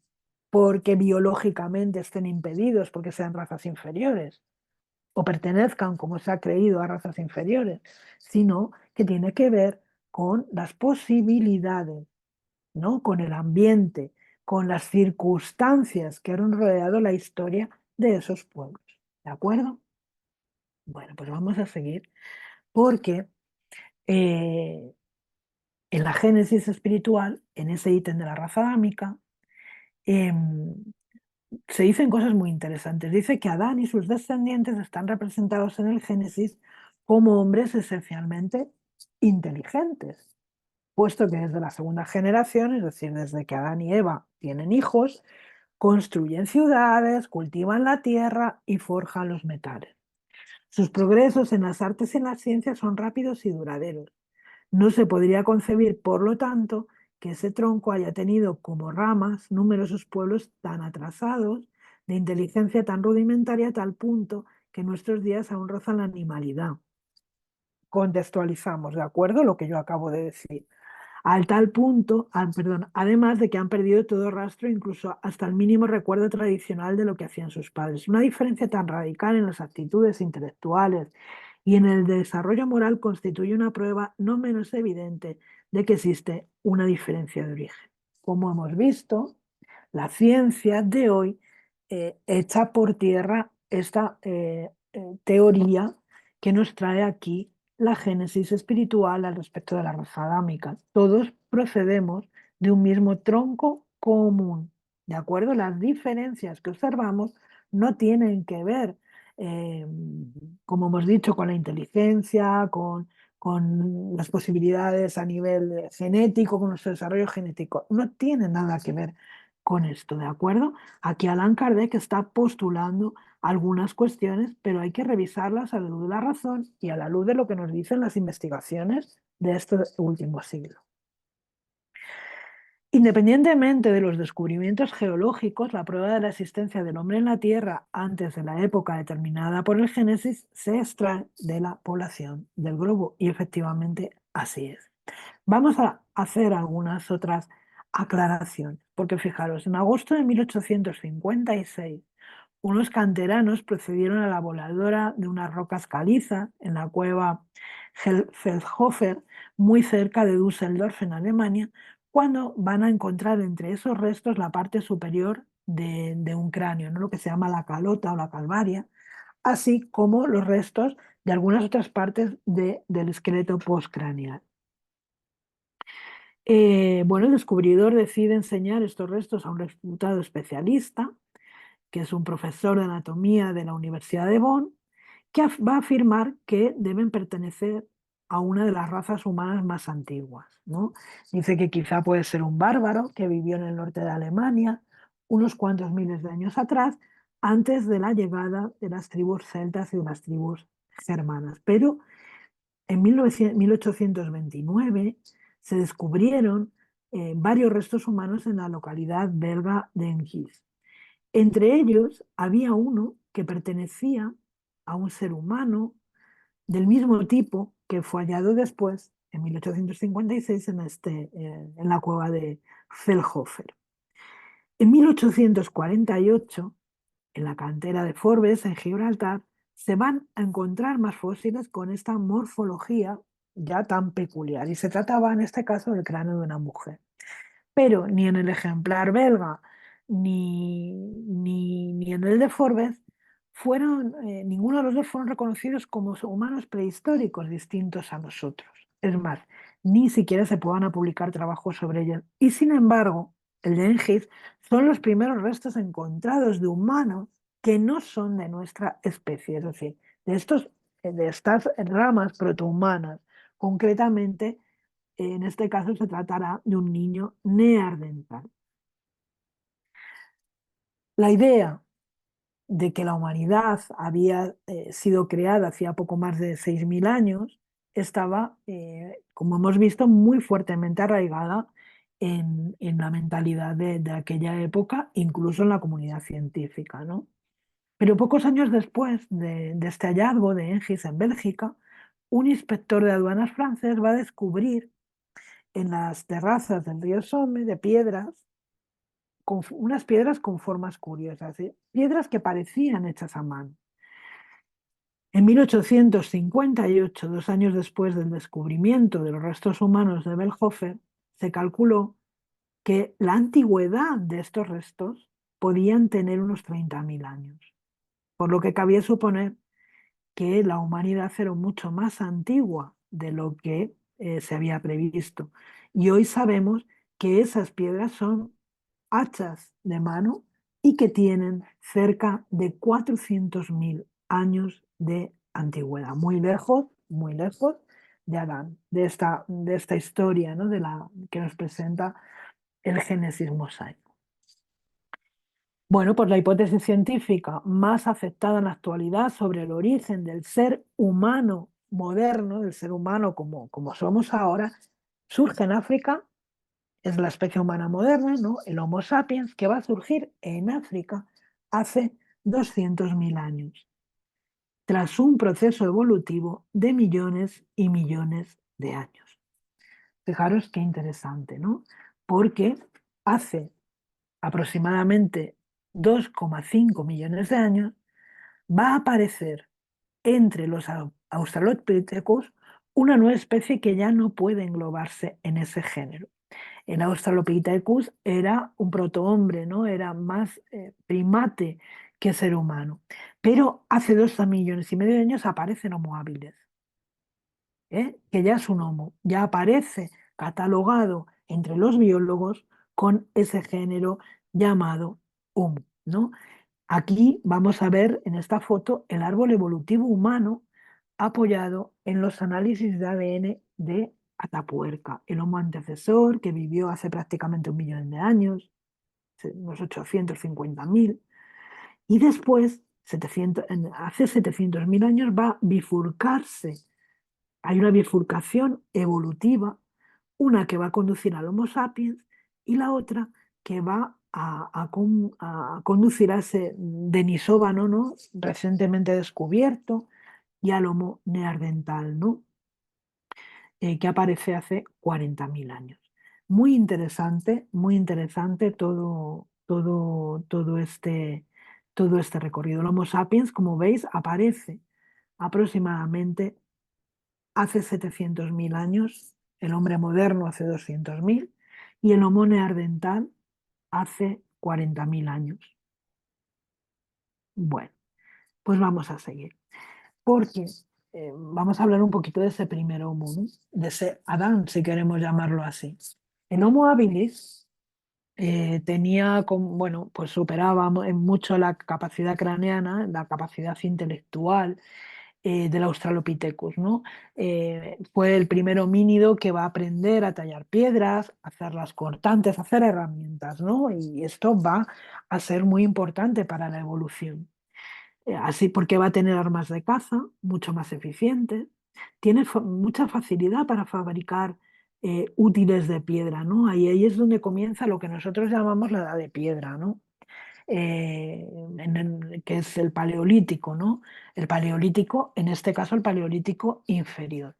S1: porque biológicamente estén impedidos, porque sean razas inferiores o pertenezcan, como se ha creído, a razas inferiores, sino que tiene que ver con las posibilidades, ¿no? Con el ambiente, con las circunstancias que han rodeado la historia de esos pueblos. ¿De acuerdo? Bueno, pues vamos a seguir porque eh, en la génesis espiritual, en ese ítem de la raza adámica, em, se dicen cosas muy interesantes. Dice que Adán y sus descendientes están representados en el Génesis como hombres esencialmente inteligentes, puesto que desde la segunda generación, es decir, desde que Adán y Eva tienen hijos, construyen ciudades, cultivan la tierra y forjan los metales. Sus progresos en las artes y en las ciencias son rápidos y duraderos. No se podría concebir, por lo tanto, que ese tronco haya tenido como ramas numerosos pueblos tan atrasados, de inteligencia tan rudimentaria a tal punto que en nuestros días aún rozan la animalidad. Contextualizamos, ¿de acuerdo? Lo que yo acabo de decir. Al tal punto, perdón, además de que han perdido todo rastro, incluso hasta el mínimo recuerdo tradicional de lo que hacían sus padres. Una diferencia tan radical en las actitudes intelectuales y en el desarrollo moral constituye una prueba no menos evidente de que existe una diferencia de origen. Como hemos visto, la ciencia de hoy echa por tierra esta teoría que nos trae aquí la génesis espiritual al respecto de la raza adámica. Todos procedemos de un mismo tronco común, ¿de acuerdo? Las diferencias que observamos no tienen que ver, eh, como hemos dicho, con la inteligencia, con las posibilidades a nivel genético, con nuestro desarrollo genético. No tiene nada que ver con esto, ¿de acuerdo? Aquí Allan Kardec está postulando algunas cuestiones, pero hay que revisarlas a la luz de la razón y a la luz de lo que nos dicen las investigaciones de este último siglo. Independientemente de los descubrimientos geológicos, la prueba de la existencia del hombre en la Tierra antes de la época determinada por el Génesis se extrae de la población del globo y efectivamente así es. Vamos a hacer algunas otras aclaraciones, porque fijaros, en agosto de 1856 unos canteranos procedieron a la voladora de unas rocas calizas en la cueva Feldhofer, muy cerca de Düsseldorf, en Alemania, cuando van a encontrar entre esos restos la parte superior de un cráneo, ¿no? Lo que se llama la calota o la calvaria, así como los restos de algunas otras partes del esqueleto postcraneal. Bueno, el descubridor decide enseñar estos restos a un reputado especialista, que es un profesor de anatomía de la Universidad de Bonn, que va a afirmar que deben pertenecer a una de las razas humanas más antiguas, ¿no? Dice que quizá puede ser un bárbaro que vivió en el norte de Alemania unos cuantos miles de años atrás, antes de la llegada de las tribus celtas y de las tribus germanas. Pero en 1829 se descubrieron varios restos humanos en la localidad belga de Engis. Entre ellos había uno que pertenecía a un ser humano del mismo tipo que fue hallado después, en 1856, en la cueva de Feldhofer. En 1848, en la cantera de Forbes, en Gibraltar, se van a encontrar más fósiles con esta morfología ya tan peculiar. Y se trataba en este caso del cráneo de una mujer. Pero ni en el ejemplar belga ni en el de Forbes ninguno de los dos fueron reconocidos como humanos prehistóricos distintos a nosotros. Es más, ni siquiera se puedan publicar trabajos sobre ellos. Y sin embargo, el de Engis son los primeros restos encontrados de humanos que no son de nuestra especie, es decir, de estas ramas protohumanas, concretamente en este caso se tratará de un niño neandertal. La idea de que la humanidad había sido creada hacía poco más de 6.000 años estaba, como hemos visto, muy fuertemente arraigada en la mentalidad de aquella época, incluso en la comunidad científica, ¿no? Pero pocos años después de este hallazgo de Engis en Bélgica, un inspector de aduanas francés va a descubrir en las terrazas del río Somme de piedras, unas piedras con formas curiosas, ¿eh? Piedras que parecían hechas a mano. En 1858, 2 años después del descubrimiento de los restos humanos de Bellhofer, se calculó que la antigüedad de estos restos podían tener unos 30.000 años, por lo que cabía suponer que la humanidad era mucho más antigua de lo que se había previsto. Y hoy sabemos que esas piedras son hachas de mano y que tienen cerca de 400.000 años de antigüedad, muy lejos de Adán, de esta historia, ¿no? Que nos presenta el Génesis mosaico. Bueno, pues la hipótesis científica más aceptada en la actualidad sobre el origen del ser humano moderno, del ser humano como somos ahora, surge en África. Es la especie humana moderna, ¿no? El Homo sapiens, que va a surgir en África hace 200.000 años, tras un proceso evolutivo de millones y millones de años. Fijaros qué interesante, ¿no? Porque hace aproximadamente 2,5 millones de años va a aparecer entre los Australopithecus una nueva especie que ya no puede englobarse en ese género. El Australopithecus era un protohombre, ¿no? Era más primate que ser humano. Pero hace 2,5 millones de años aparecen Homo habilis, que ya es un Homo, ya aparece catalogado entre los biólogos con ese género llamado Homo, ¿no? Aquí vamos a ver en esta foto el árbol evolutivo humano apoyado en los análisis de ADN de Atapuerca, el homo antecesor que vivió hace prácticamente 1 millón de años, unos 850.000, y después, hace 700.000 años, va a bifurcarse. Hay una bifurcación evolutiva, una que va a conducir al Homo sapiens y la otra que va a conducir a ese denisóvano, ¿no? Recientemente descubierto, y al Homo neandertal, ¿no? Que aparece hace 40.000 años. Muy interesante todo este recorrido. El Homo sapiens, como veis, aparece aproximadamente hace 700.000 años, el hombre moderno hace 200.000 y el Homo neandertal hace 40.000 años. Bueno, pues vamos a seguir, porque vamos a hablar un poquito de ese primer Homo, ¿no? De ese Adán, si queremos llamarlo así. El Homo habilis tenía, bueno, pues superaba en mucho la capacidad craneana, la capacidad intelectual del Australopithecus, ¿no? Fue el primer homínido que va a aprender a tallar piedras, a hacerlas cortantes, a hacer herramientas, ¿no? Y esto va a ser muy importante para la evolución. Así porque va a tener armas de caza mucho más eficientes, tiene mucha facilidad para fabricar útiles de piedra, ¿no? Ahí es donde comienza lo que nosotros llamamos la edad de piedra, ¿no? Que es el paleolítico, ¿no? El paleolítico, en este caso el paleolítico inferior.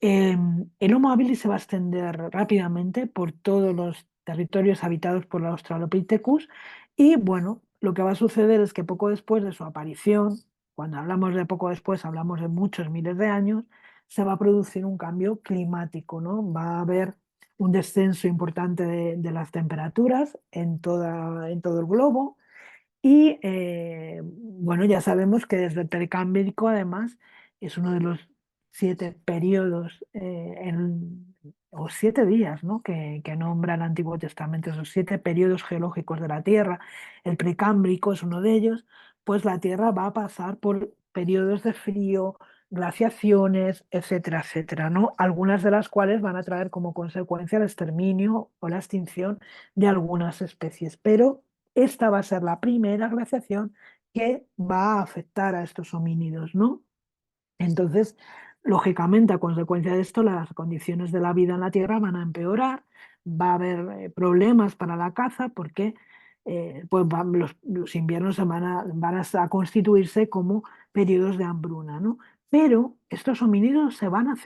S1: El Homo habilis se va a extender rápidamente por todos los territorios habitados por los Australopithecus y, bueno, lo que va a suceder es que poco después de su aparición, cuando hablamos de poco después, hablamos de muchos miles de años, se va a producir un cambio climático, ¿no? Va a haber un descenso importante de las temperaturas en todo el globo y bueno, ya sabemos que desde el Precámbrico, además, es uno de los 7 periodos o 7 días, ¿no? que nombra el Antiguo Testamento, esos 7 periodos geológicos de la Tierra. El Precámbrico es uno de ellos, pues la Tierra va a pasar por periodos de frío, glaciaciones, etcétera, etcétera, ¿no? Algunas de las cuales van a traer como consecuencia el exterminio o la extinción de algunas especies. Pero esta va a ser la primera glaciación que va a afectar a estos homínidos, ¿no? Entonces, lógicamente, a consecuencia de esto, las condiciones de la vida en la Tierra van a empeorar, va a haber problemas para la caza porque pues los inviernos van a constituirse como periodos de hambruna, ¿no? Pero estos homínidos se van a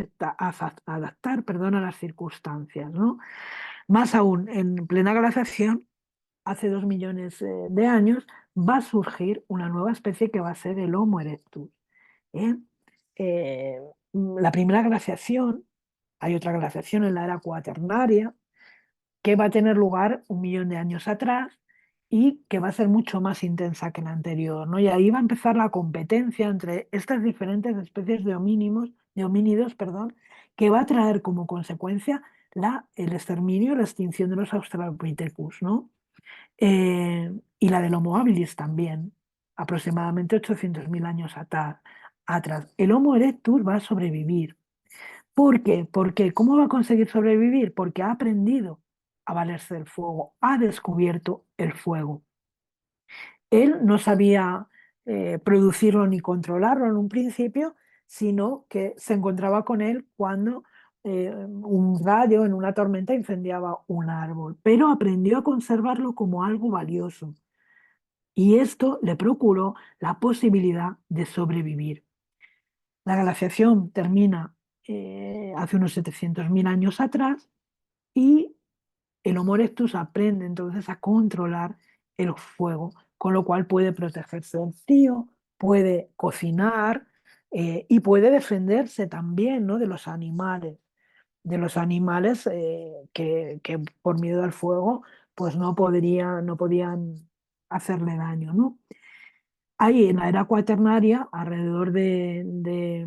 S1: adaptar, perdón, a las circunstancias, ¿no? Más aún, en plena glaciación, hace 2 millones de años, va a surgir una nueva especie que va a ser el Homo erectus. ¿Eh? Eh, la primera glaciación, hay otra glaciación en la era cuaternaria, que va a tener lugar 1 millón de años atrás y que va a ser mucho más intensa que la anterior, ¿no? Y ahí va a empezar la competencia entre estas diferentes especies de homínidos, perdón, que va a traer como consecuencia el exterminio y la extinción de los Australopithecus, ¿no? Y la del Homo habilis también, aproximadamente 800.000 años atrás. El Homo erectus va a sobrevivir. ¿Por qué? Porque ¿cómo va a conseguir sobrevivir? Porque ha aprendido a valerse del fuego, ha descubierto el fuego. Él no sabía producirlo ni controlarlo en un principio, sino que se encontraba con él cuando un rayo en una tormenta incendiaba un árbol, pero aprendió a conservarlo como algo valioso y esto le procuró la posibilidad de sobrevivir. La glaciación termina hace unos 700.000 años atrás y el Homo erectus aprende entonces a controlar el fuego, con lo cual puede protegerse del frío, puede cocinar y puede defenderse también, ¿no? De los animales que por miedo al fuego pues no podían hacerle daño, ¿no? Ahí en la era cuaternaria, alrededor de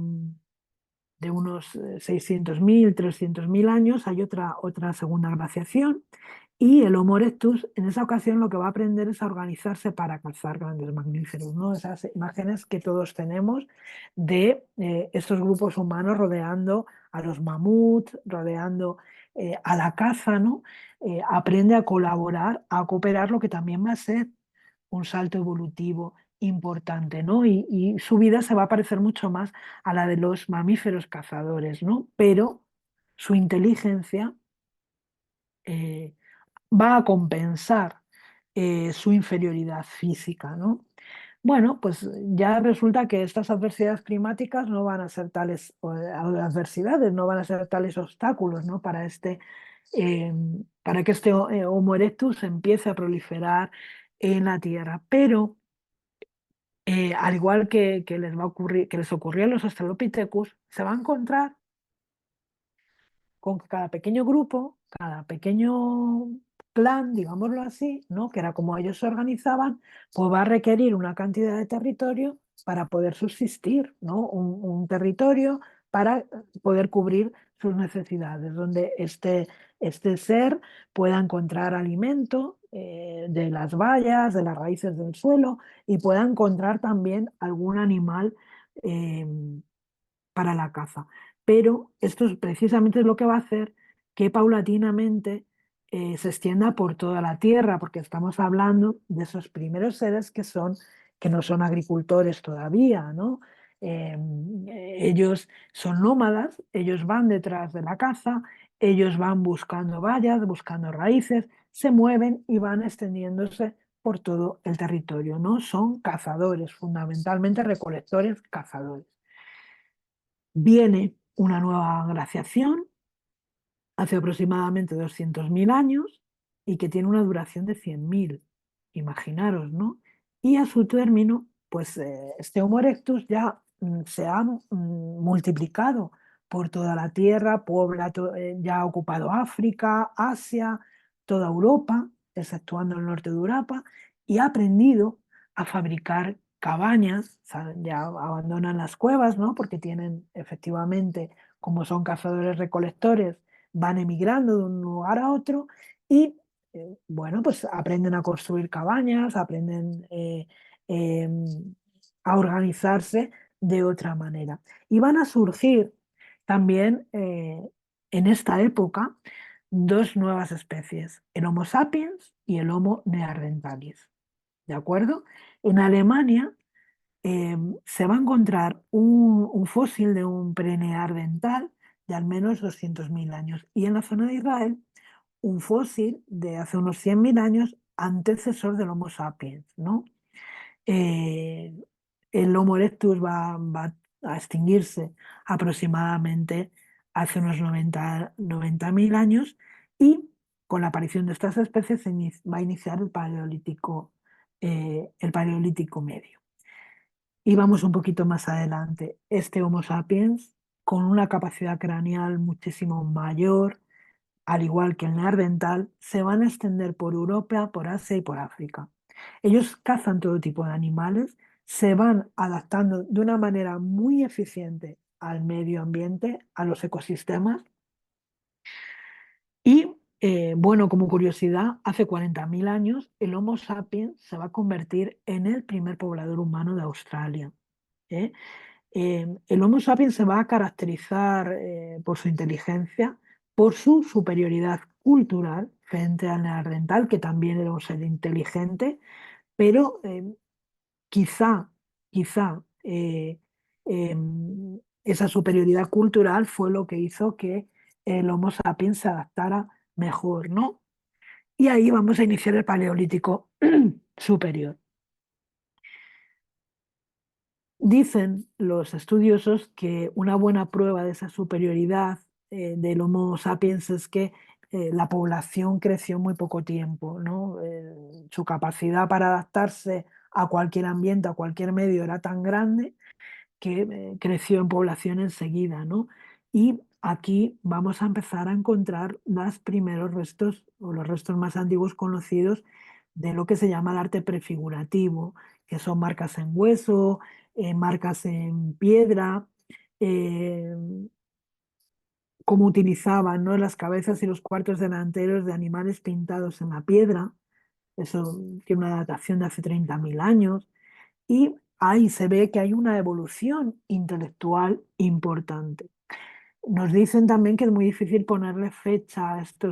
S1: unos 600.000, 300.000 años, hay otra segunda glaciación y el Homo erectus en esa ocasión lo que va a aprender es a organizarse para cazar grandes mamíferos, ¿no? Esas imágenes que todos tenemos de estos grupos humanos rodeando a los mamuts, rodeando a la caza, ¿no? Aprende a colaborar, a cooperar, lo que también va a ser un salto evolutivo importante, ¿no? Y su vida se va a parecer mucho más a la de los mamíferos cazadores, ¿no? Pero su inteligencia eh, va a compensar su inferioridad física, ¿no? Bueno, pues ya resulta que estas adversidades climáticas no van a ser tales adversidades, no van a ser tales obstáculos, ¿no? Eh, para que este Homo erectus empiece a proliferar en la Tierra. Pero al igual que les va a ocurrir, que les ocurrió a los Australopithecus, se va a encontrar con que cada pequeño grupo, cada pequeño clan, digámoslo así, ¿no? Que era como ellos se organizaban, pues va a requerir una cantidad de territorio para poder subsistir, ¿no? Un territorio para poder cubrir sus necesidades, donde este ser pueda encontrar alimento de las bayas, de las raíces del suelo y pueda encontrar también algún animal eh, para la caza. Pero esto es precisamente lo que va a hacer que paulatinamente se extienda por toda la tierra, porque estamos hablando de esos primeros seres que no son agricultores todavía, ¿no? Eh, Ellos son nómadas, ellos van detrás de la caza, ellos van buscando bayas, buscando raíces, se mueven y van extendiéndose por todo el territorio, ¿no? Son cazadores, fundamentalmente recolectores, cazadores. Viene una nueva glaciación hace aproximadamente 200.000 años y que tiene una duración de 100.000, imaginaros, ¿no? Y a su término, pues este Homo erectus ya se ha multiplicado por toda la Tierra, ya ha ocupado África, Asia, toda Europa, exceptuando el norte de Europa, y ha aprendido a fabricar cabañas, o sea, ya abandonan las cuevas, ¿no? Porque tienen efectivamente, como son cazadores recolectores, van emigrando de un lugar a otro y, bueno, pues aprenden a construir cabañas, aprenden a organizarse de otra manera. Y van a surgir también en esta época dos nuevas especies, el Homo sapiens y el Homo neanderthalis. ¿De acuerdo? En Alemania se va a encontrar un fósil de un preneandertal de al menos 200.000 años. Y en la zona de Israel, un fósil de hace unos 100.000 años, antecesor del Homo sapiens, ¿no? Eh, el Homo erectus va a extinguirse aproximadamente hace unos 90.000 años y con la aparición de estas especies va a iniciar el paleolítico medio. Y vamos un poquito más adelante. Este Homo sapiens, con una capacidad craneal muchísimo mayor, al igual que el neandertal, se van a extender por Europa, por Asia y por África. Ellos cazan todo tipo de animales, se van adaptando de una manera muy eficiente al medio ambiente, a los ecosistemas. Y bueno, como curiosidad, hace 40.000 años el Homo sapiens se va a convertir en el primer poblador humano de Australia. ¿Eh? El Homo sapiens se va a caracterizar por su inteligencia, por su superioridad cultural frente al neandertal, que también era un ser inteligente, pero quizá, quizá esa superioridad cultural fue lo que hizo que el Homo sapiens se adaptara mejor, ¿no? Y ahí vamos a iniciar el Paleolítico superior. Dicen los estudiosos que una buena prueba de esa superioridad del Homo sapiens es que la población creció muy poco tiempo, ¿no? Su capacidad para adaptarse a cualquier ambiente, a cualquier medio era tan grande que creció en población enseguida, ¿no? Y aquí vamos a empezar a encontrar los primeros restos o los restos más antiguos conocidos de lo que se llama el arte prefigurativo, que son marcas en hueso, marcas en piedra, eh, cómo utilizaban, ¿no?, las cabezas y los cuartos delanteros de animales pintados en la piedra. Eso tiene una datación de hace 30.000 años. Y ahí se ve que hay una evolución intelectual importante. Nos dicen también que es muy difícil ponerle fecha a esto,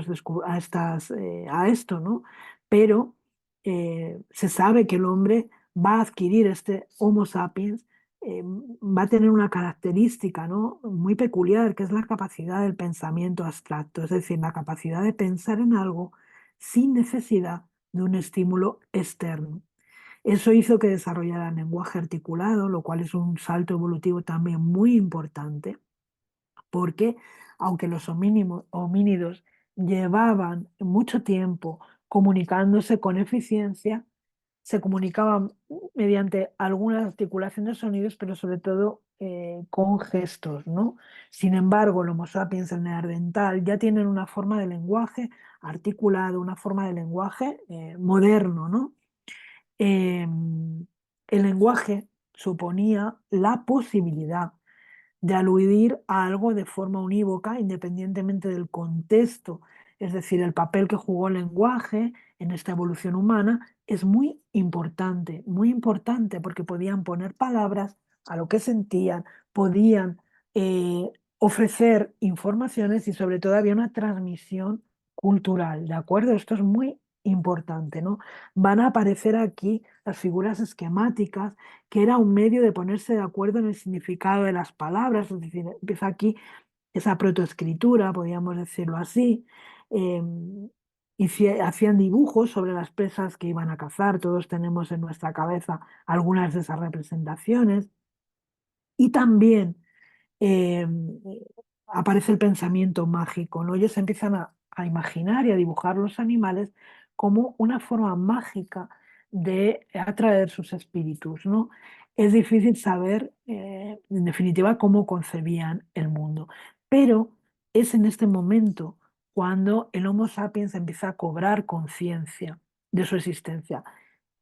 S1: ¿no? Pero se sabe que el hombre va a adquirir este Homo sapiens, va a tener una característica, ¿no?, muy peculiar, que es la capacidad del pensamiento abstracto, es decir, la capacidad de pensar en algo sin necesidad de un estímulo externo. Eso hizo que desarrollara el lenguaje articulado, lo cual es un salto evolutivo también muy importante, porque aunque los homínidos llevaban mucho tiempo comunicándose con eficiencia, se comunicaban mediante algunas articulaciones de sonidos, pero sobre todo con gestos, ¿no? Sin embargo, el Homo sapiens, el neandertal, ya tienen una forma de lenguaje articulado, una forma de lenguaje moderno, ¿no? El lenguaje suponía la posibilidad de aludir a algo de forma unívoca, independientemente del contexto. Es decir, el papel que jugó el lenguaje en esta evolución humana es muy importante, porque podían poner palabras a lo que sentían, podían ofrecer informaciones y sobre todo había una transmisión cultural, ¿de acuerdo? Esto es muy importante, ¿no? Van a aparecer aquí las figuras esquemáticas, que era un medio de ponerse de acuerdo en el significado de las palabras, es decir, empieza aquí esa protoescritura, podríamos decirlo así, eh, y hacían dibujos sobre las presas que iban a cazar, todos tenemos en nuestra cabeza algunas de esas representaciones, y también eh, aparece el pensamiento mágico, ¿no? Ellos empiezan a imaginar y a dibujar los animales como una forma mágica de atraer sus espíritus, ¿no? Es difícil saber, en definitiva, cómo concebían el mundo, pero es en este momento cuando el Homo sapiens empieza a cobrar conciencia de su existencia.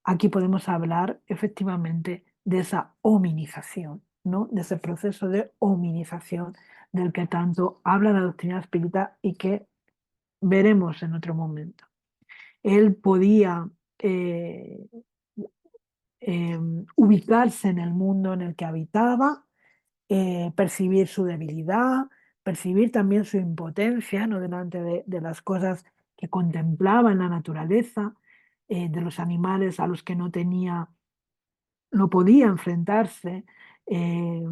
S1: Aquí podemos hablar efectivamente de esa hominización, ¿no?, de ese proceso de hominización del que tanto habla la doctrina espírita y que veremos en otro momento. Él podía, eh, ubicarse en el mundo en el que habitaba, percibir su debilidad, percibir también su impotencia, ¿no? Delante de las cosas que contemplaba en la naturaleza, de los animales a los que no podía enfrentarse, eh,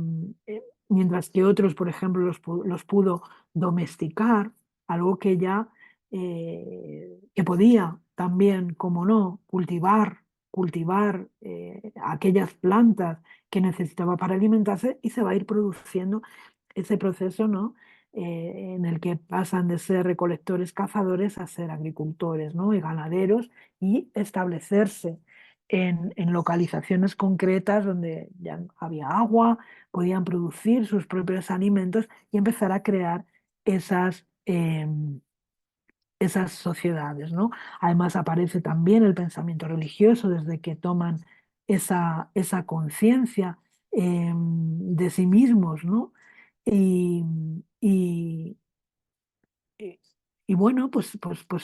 S1: mientras que otros, por ejemplo, los pudo domesticar, algo que ya que podía también, como no, cultivar aquellas plantas que necesitaba para alimentarse y se va a ir produciendo ese proceso, ¿no? En el que pasan de ser recolectores cazadores a ser agricultores, ¿no? Y ganaderos y establecerse en localizaciones concretas donde ya había agua, podían producir sus propios alimentos y empezar a crear esas, esas sociedades, ¿no? Además aparece también el pensamiento religioso desde que toman esa conciencia de sí mismos, ¿no? Y, y- y- y bueno, pues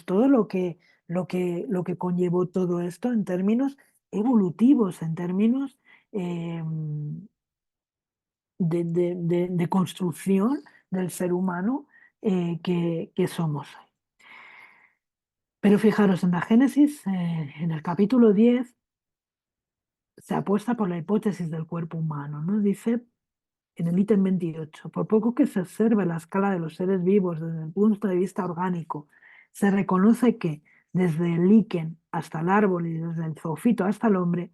S1: todo lo que conllevó todo esto en términos evolutivos, en términos eh, de construcción del ser humano que somos. Pero fijaros, en la Génesis, en el capítulo 10 se apuesta por la hipótesis del cuerpo humano, ¿no? Dice en el ítem 28, por poco que se observe la escala de los seres vivos desde el punto de vista orgánico, se reconoce que desde el líquen hasta el árbol y desde el zoofito hasta el hombre,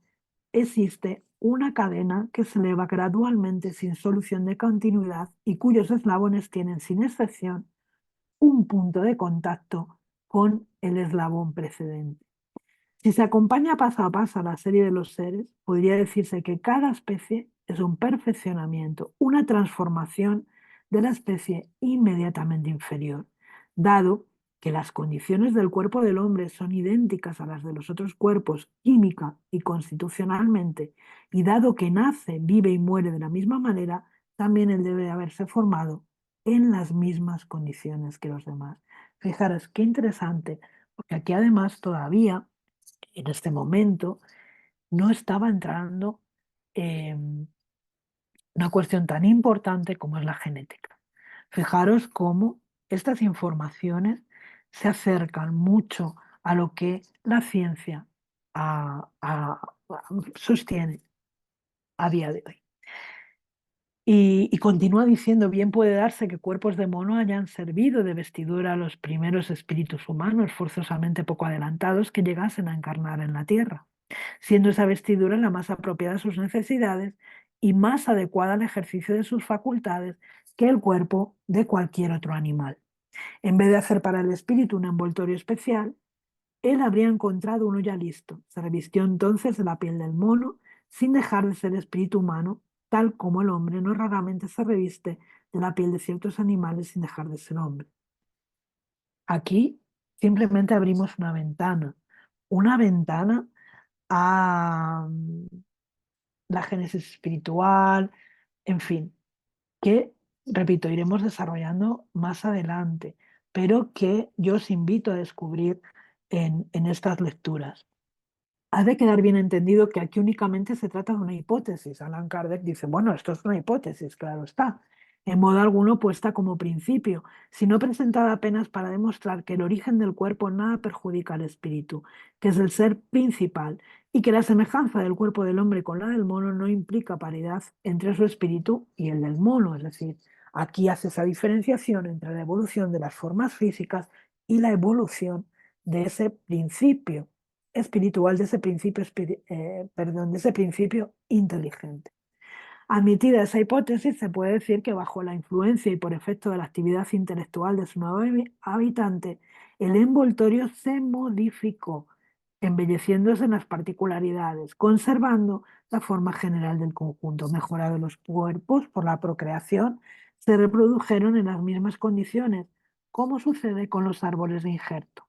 S1: existe una cadena que se eleva gradualmente sin solución de continuidad y cuyos eslabones tienen, sin excepción, un punto de contacto con el eslabón precedente. Si se acompaña paso a paso a la serie de los seres, podría decirse que cada especie es un perfeccionamiento, una transformación de la especie inmediatamente inferior, dado que las condiciones del cuerpo del hombre son idénticas a las de los otros cuerpos química y constitucionalmente, y dado que nace, vive y muere de la misma manera, también él debe haberse formado en las mismas condiciones que los demás. Fijaros qué interesante, porque aquí además todavía en este momento no estaba entrando una cuestión tan importante como es la genética. Fijaros cómo estas informaciones se acercan mucho a lo que la ciencia sostiene a día de hoy. Y continúa diciendo, bien puede darse que cuerpos de mono hayan servido de vestidura a los primeros espíritus humanos forzosamente poco adelantados que llegasen a encarnar en la Tierra, siendo esa vestidura la más apropiada a sus necesidades y más adecuada al ejercicio de sus facultades que el cuerpo de cualquier otro animal. En vez de hacer para el espíritu un envoltorio especial, él habría encontrado uno ya listo. Se revistió entonces de la piel del mono, sin dejar de ser espíritu humano, tal como el hombre no raramente se reviste de la piel de ciertos animales sin dejar de ser hombre. Aquí simplemente abrimos una ventana a la génesis espiritual, en fin, que, repito, iremos desarrollando más adelante, pero que yo os invito a descubrir en estas lecturas. Ha de quedar bien entendido que aquí únicamente se trata de una hipótesis. Allan Kardec dice, bueno, esto es una hipótesis, claro está. En modo alguno puesta como principio, sino presentada apenas para demostrar que el origen del cuerpo nada perjudica al espíritu, que es el ser principal, y que la semejanza del cuerpo del hombre con la del mono no implica paridad entre su espíritu y el del mono. Es decir, aquí hace esa diferenciación entre la evolución de las formas físicas y la evolución de ese principio espiritual, de ese principio, perdón, de ese principio inteligente. Admitida esa hipótesis, se puede decir que bajo la influencia y por efecto de la actividad intelectual de su nuevo habitante, el envoltorio se modificó, embelleciéndose en las particularidades, conservando la forma general del conjunto. Mejorados los cuerpos por la procreación, se reprodujeron en las mismas condiciones, como sucede con los árboles de injerto.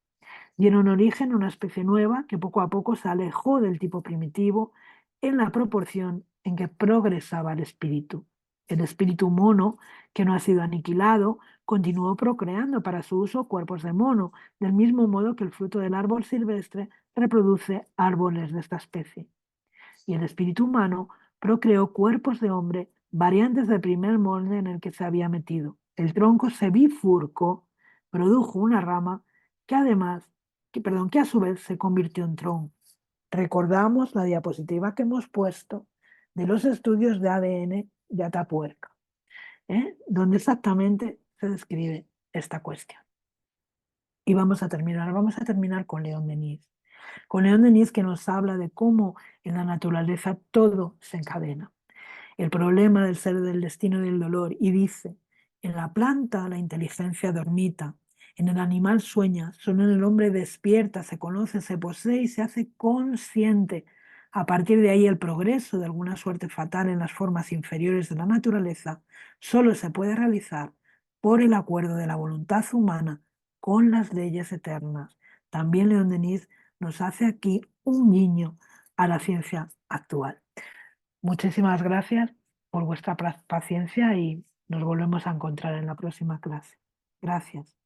S1: Dieron origen a una especie nueva que poco a poco se alejó del tipo primitivo en la proporción en que progresaba el espíritu. El espíritu mono, que no ha sido aniquilado, continuó procreando para su uso cuerpos de mono, del mismo modo que el fruto del árbol silvestre reproduce árboles de esta especie. y el espíritu humano procreó cuerpos de hombre variantes del primer molde en el que se había metido. El tronco se bifurcó, produjo una rama que además, que a su vez se convirtió en tronco. Recordamos la diapositiva que hemos puesto de los estudios de ADN de Atapuerca, donde exactamente se describe esta cuestión. Y vamos a terminar con León Denis. Con León Denis, que nos habla de cómo en la naturaleza todo se encadena. El problema del ser del destino y del dolor, y dice, en la planta la inteligencia dormita, en el animal sueña, solo en el hombre despierta, se conoce, se posee y se hace consciente. A partir de ahí el progreso de alguna suerte fatal en las formas inferiores de la naturaleza solo se puede realizar por el acuerdo de la voluntad humana con las leyes eternas. También León Denis nos hace aquí un guiño a la ciencia actual. Muchísimas gracias por vuestra paciencia y nos volvemos a encontrar en la próxima clase. Gracias.